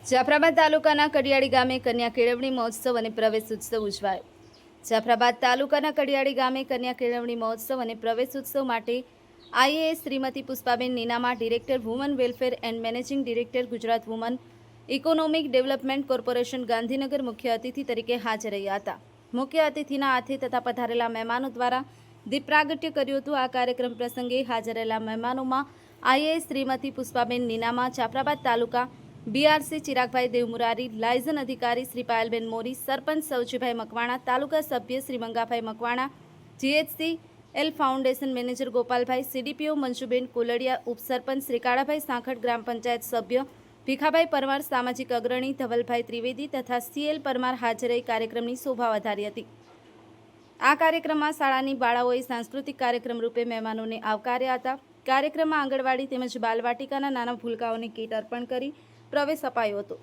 જાફરાબાદ તાલુકાના કડિયાળી ગામે કન્યા કેળવણી મહોત્સવ અને પ્રવેશ ઉત્સવ ઉજવાયો। જાફરાબાદ તાલુકાના કડિયાળી ગામે કન્યા કેળવણી મહોત્સવ અને પ્રવેશ ઉત્સવ માટે IAS Shrimati Pushpaben Ninama, director woman welfare and managing director, Gujarat woman economic development corporation, Gandhinagar મુખ્ય અતિથિ તરીકે હાજર રહ્યા હતા। મુખ્ય અતિથિના હાથે તથા પધારેલા મહેમાનો દ્વારા દીપ પ્રાગટ્ય કર્યું હતું। આ કાર્યક્રમ પ્રસંગે હાજર રહેલા મહેમાનોમાં IAS Shrimati Pushpaben Ninama, Jafrabad taluka BRC Chiragbhai Devmurari, liaison અધિકારી શ્રી પાયલબેન મોરી, સરપંચ સવજીભાઈ મકવાણા, તાલુકા સભ્ય Shri Mangabhai Makwana, GHC L foundation manager Gopalbhai, CDPO Manjuben Koldiya, ઉપસરપંચ શ્રી કાળાભાઈ સાંખટ, ગ્રામ પંચાયત સભ્ય ભીખાભાઈ પરમાર, સામાજિક અગ્રણી ધવલભાઈ ત્રિવેદી તથા સીએલ પરમાર હાજર રહી કાર્યક્રમની શોભા વધારી હતી। આ કાર્યક્રમમાં શાળાની બાળાઓએ સાંસ્કૃતિક કાર્યક્રમ રૂપે મહેમાનોને આવકાર્યા હતા। કાર્યક્રમમાં આંગણવાડી તેમજ બાલવાટિકાના નાના ભૂલકાઓને કીટ અર્પણ કરી પ્રવેશ અપાયો હતો।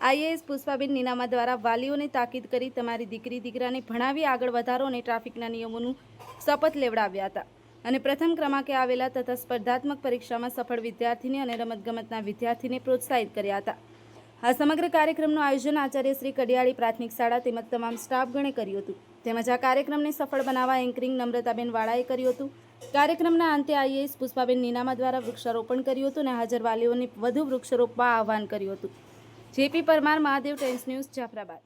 આઈએએસ પુષ્પાબેન નીનામા દ્વારા વાલીઓને તાકીદ કરી તમારી દીકરી દીકરાને ભણાવી આગળ વધારો અને ટ્રાફિકના નિયમોનું શપથ લેવડાવ્યા હતા અને પ્રથમ ક્રમાંકે આવેલા તથા સ્પર્ધાત્મક પરીક્ષામાં સફળ વિદ્યાર્થીને અને રમતગમતના વિદ્યાર્થીને પ્રોત્સાહિત કર્યા હતા। આ સમગ્ર કાર્યક્રમનું આયોજન આચાર્ય શ્રી કડિયાળી પ્રાથમિક શાળા તેમજ તમામ સ્ટાફગણે કર્યું હતું। તેમજ આ કાર્યક્રમને સફળ બનાવવા એન્કરિંગ નમ્રતાબેન વાળાએ કર્યું હતું। કાર્યક્રમના અંતે આઈએએસ પુષ્પાબેન નીનામા દ્વારા વૃક્ષારોપણ કર્યું હતું અને હાજર વાલીઓને વધુ વૃક્ષ રોપવા આહવાન કર્યું હતું। JP Parmar, Mahadev times news, Jafrabad.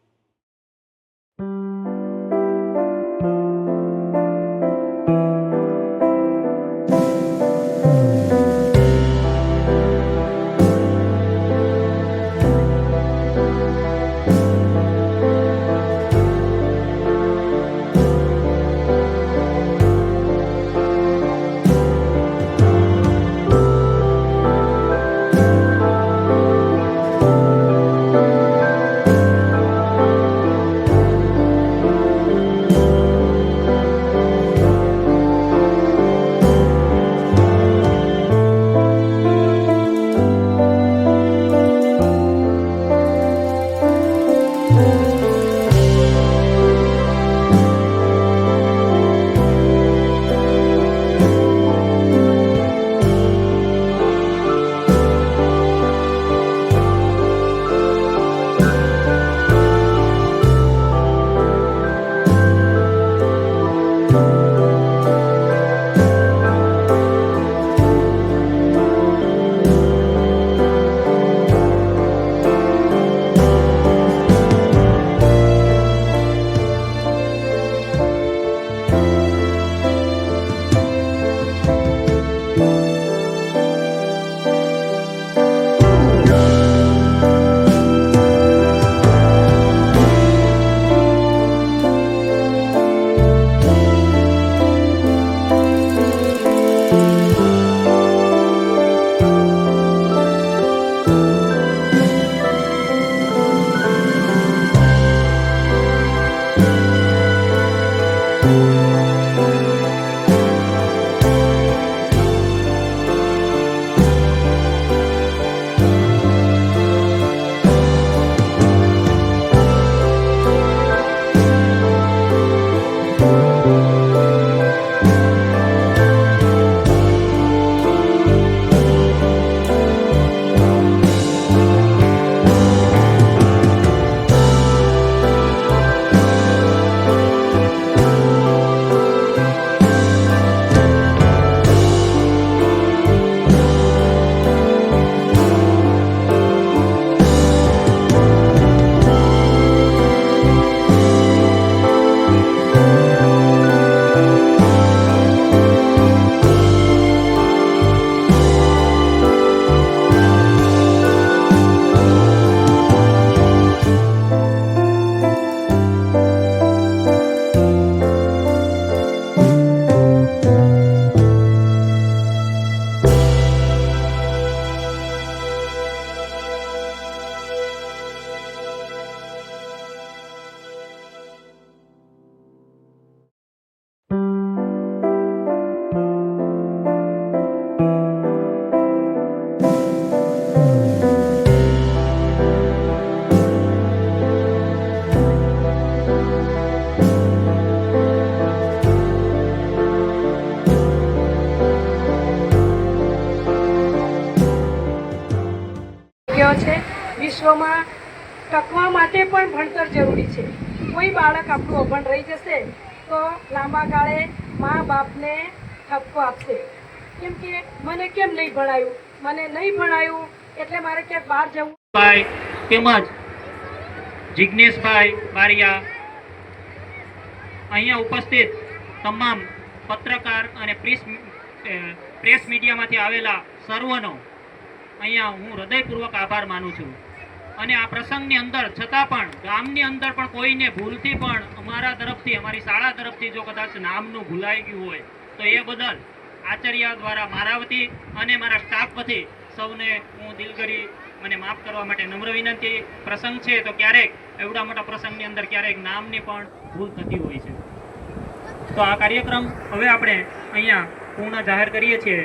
ગયો છે વિશ્વમાં ટકવા માટે પણ ભણતર જરૂરી છે. કોઈ બાળક આપણું અભણ રહી જશે તો લાંબા ગાળે મા બાપને ઠપકો આપશે, કેમ કે મને કેમ નહીં ભણાયું, મને નહીં ભણાયું એટલે મારે ક્યાંક બહાર જવું. ભાઈ તેમજ જિજ્ઞેશભાઈ બારિયા, અહીંયા ઉપસ્થિત તમામ પત્રકાર અને પ્રેસ મીડિયામાંથી આવેલા સર્વનો અહીંયા હું હૃદયપૂર્વક આભાર માનું છું. અને આ પ્રસંગની અંદર છતાં પણ ગામની અંદર પણ કોઈને ભૂલથી પણ અમારા તરફથી, અમારી શાળા તરફથી જો કદાચ નામનું ભૂલાઈ ગયું હોય તો એ બદલ આચાર્ય દ્વારા મારા વતી અને મારા સ્ટાફ વતી સૌને હું દિલગરી મને માફ કરવા માટે નમ્ર વિનંતી. પ્રસંગ છે તો ક્યારેક એવડા મોટા પ્રસંગની અંદર ક્યારેક નામની પણ ભૂલ થતી હોય છે. તો આ કાર્યક્રમ હવે આપણે અહીંયા પૂર્ણ જાહેર કરીએ છીએ.